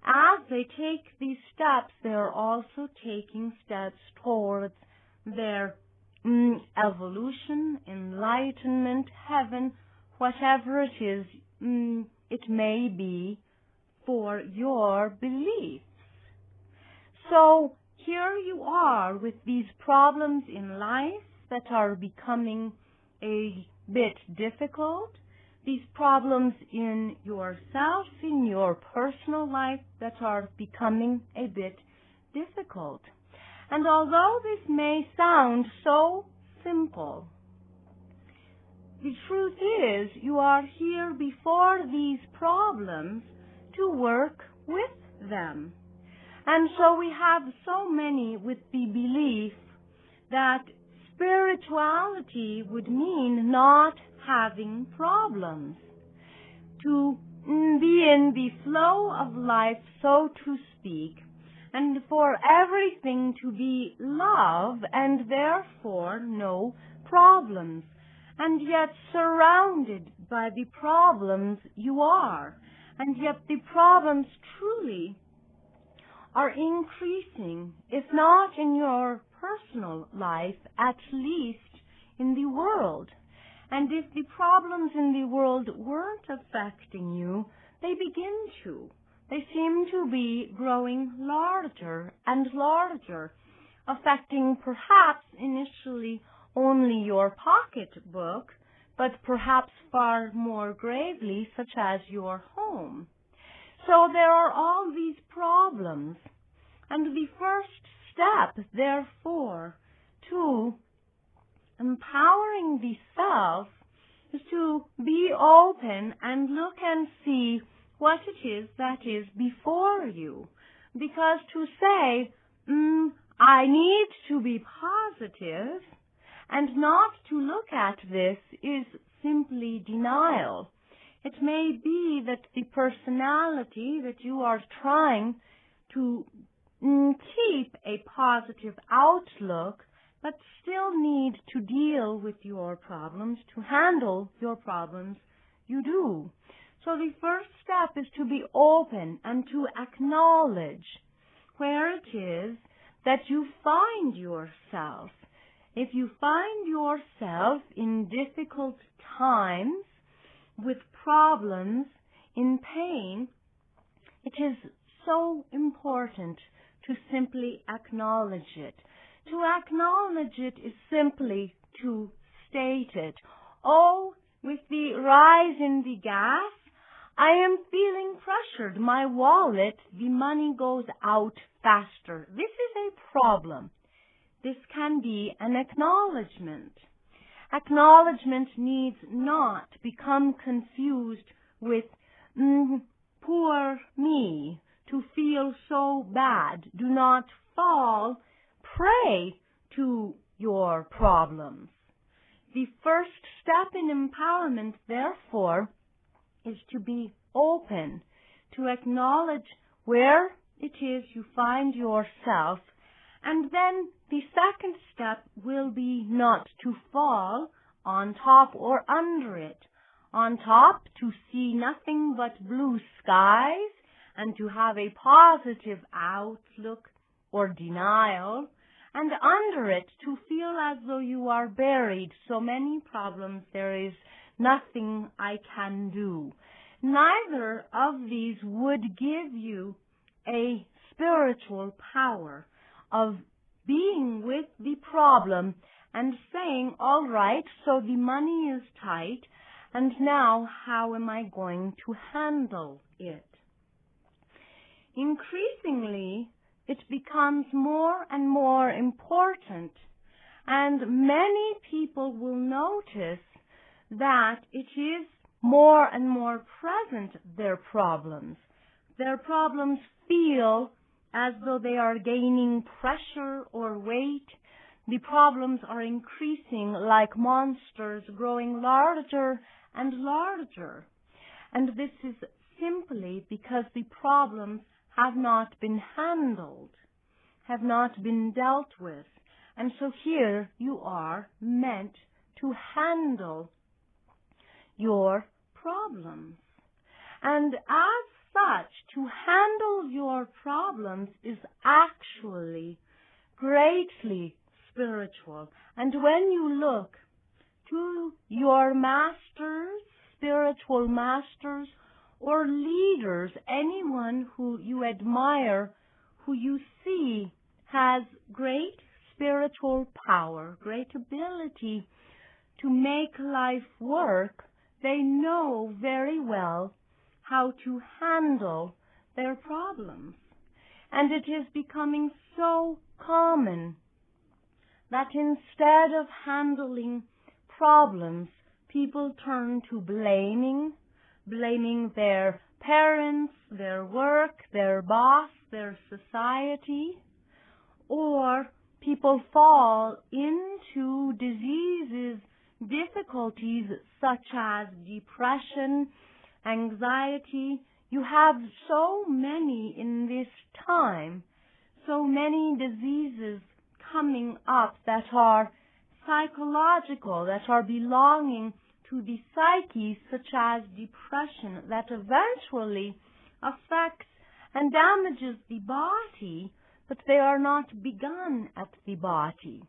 as they take these steps, they are also taking steps towards their evolution, enlightenment, heaven, whatever it is it may be for your beliefs. So here you are with these problems in life that are becoming a bit difficult, these problems in yourself, in your personal life that are becoming a bit difficult. And although this may sound so simple, the truth is you are here before these problems to work with them. And so we have so many with the belief that spirituality would mean not having problems, to be in the flow of life, so to speak, and for everything to be love and therefore no problems. And yet surrounded by the problems you are, and yet the problems truly are increasing, if not in your personal life, at least in the world. And if the problems in the world weren't affecting you, they begin to. They seem to be growing larger and larger, affecting perhaps initially only your pocketbook, but perhaps far more gravely, such as your home. So there are all these problems, and the first step, therefore, to empowering the self is to be open and look and see what it is that is before you. Because to say, I need to be positive, and not to look at this is simply denial. It may be that the personality that you are trying to keep a positive outlook, but still need to deal with your problems, to handle your problems, you do. So the first step is to be open and to acknowledge where it is that you find yourself. If you find yourself in difficult times, with problems, in pain, it is so important to simply acknowledge it. To acknowledge it is simply to state it. Oh, with the rise in the gas, I am feeling pressured. My wallet, the money goes out faster. This is a problem. This can be an acknowledgement. Acknowledgement needs not become confused with poor me, to feel so bad. Do not fall prey to your problems. The first step in empowerment, therefore, is to be open, to acknowledge where it is you find yourself, and then the second step will be not to fall on top or under it. On top, to see nothing but blue skies and to have a positive outlook or denial, and under it, to feel as though you are buried. So many problems, there is nothing I can do. Neither of these would give you a spiritual power of being with the problem and saying, all right, so the money is tight, and now how am I going to handle it? Increasingly, it becomes more and more important, and many people will notice that it is more and more present, their problems. Their problems feel as though they are gaining pressure or weight. The problems are increasing like monsters, growing larger and larger. And this is simply because the problems have not been handled, have not been dealt with. And so here you are meant to handle your problems. And as such, to handle your problems is actually greatly spiritual. And when you look to your masters, spiritual masters, or leaders, anyone who you admire, who you see has great spiritual power, great ability to make life work, they know very well how to handle their problems. And it is becoming so common that instead of handling problems, people turn to blaming their parents, their work, their boss, their society, or people fall into diseases, difficulties such as depression, anxiety. You have so many in this time, so many diseases coming up that are psychological, that are belonging to the psyche, such as depression, that eventually affects and damages the body, but they are not begun at the body.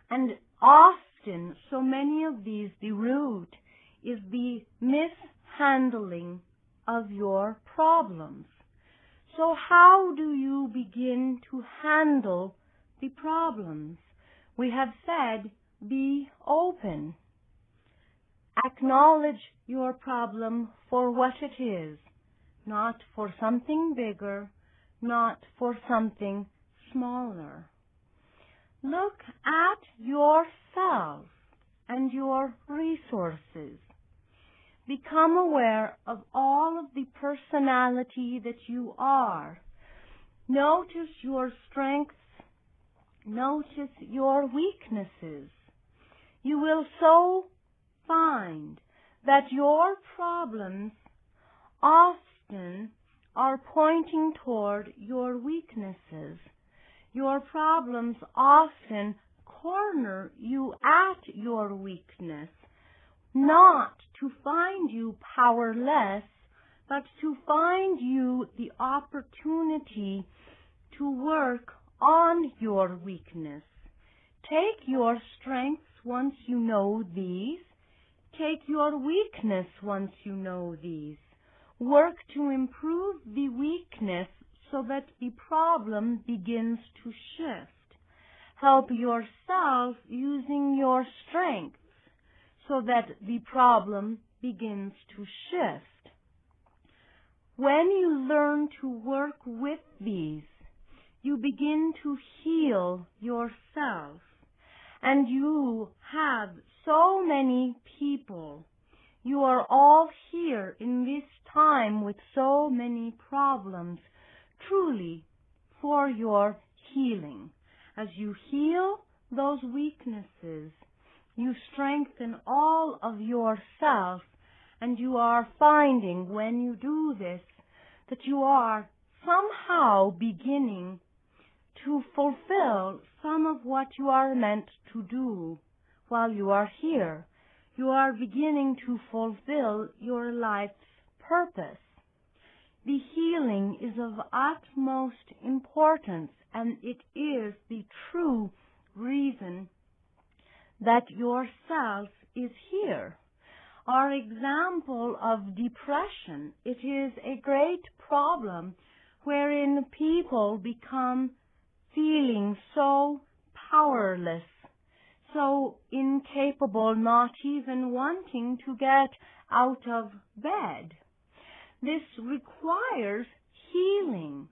And often, so many of these, the root is the mishandling of your problems. So how do you begin to handle the problems? We have said, be open. Acknowledge your problem for what it is, not for something bigger, not for something smaller. Look at yourself and your resources. Become aware of all of the personality that you are. Notice your strengths. Notice your weaknesses. You will so find that your problems often are pointing toward your weaknesses. Your problems often corner you at your weakness, not to find you powerless, but to find you the opportunity to work on your weakness. Take your strengths once you know these. Take your weakness once you know these. Work to improve the weakness so that the problem begins to shift. Help yourself using your strengths so that the problem begins to shift. When you learn to work with these, you begin to heal yourself. And you have so many people. You are all here in this time with so many problems, truly for your healing. As you heal those weaknesses, you strengthen all of yourself, and you are finding when you do this that you are somehow beginning to fulfill some of what you are meant to do while you are here. You are beginning to fulfill your life's purpose. The healing is of utmost importance, and it is the true reason that yourself is here. Our example of depression, it is a great problem wherein people become feeling so powerless, so incapable, not even wanting to get out of bed. This requires healing,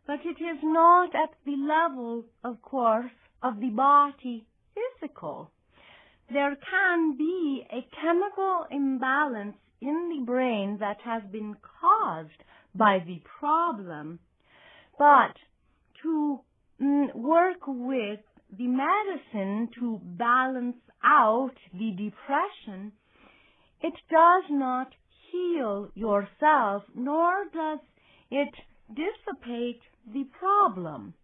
but it is not at the level, of course, of the body physical. There can be a chemical imbalance in the brain that has been caused by the problem, but to work with the medicine to balance out the depression, it does not heal yourself, nor does it dissipate the problem.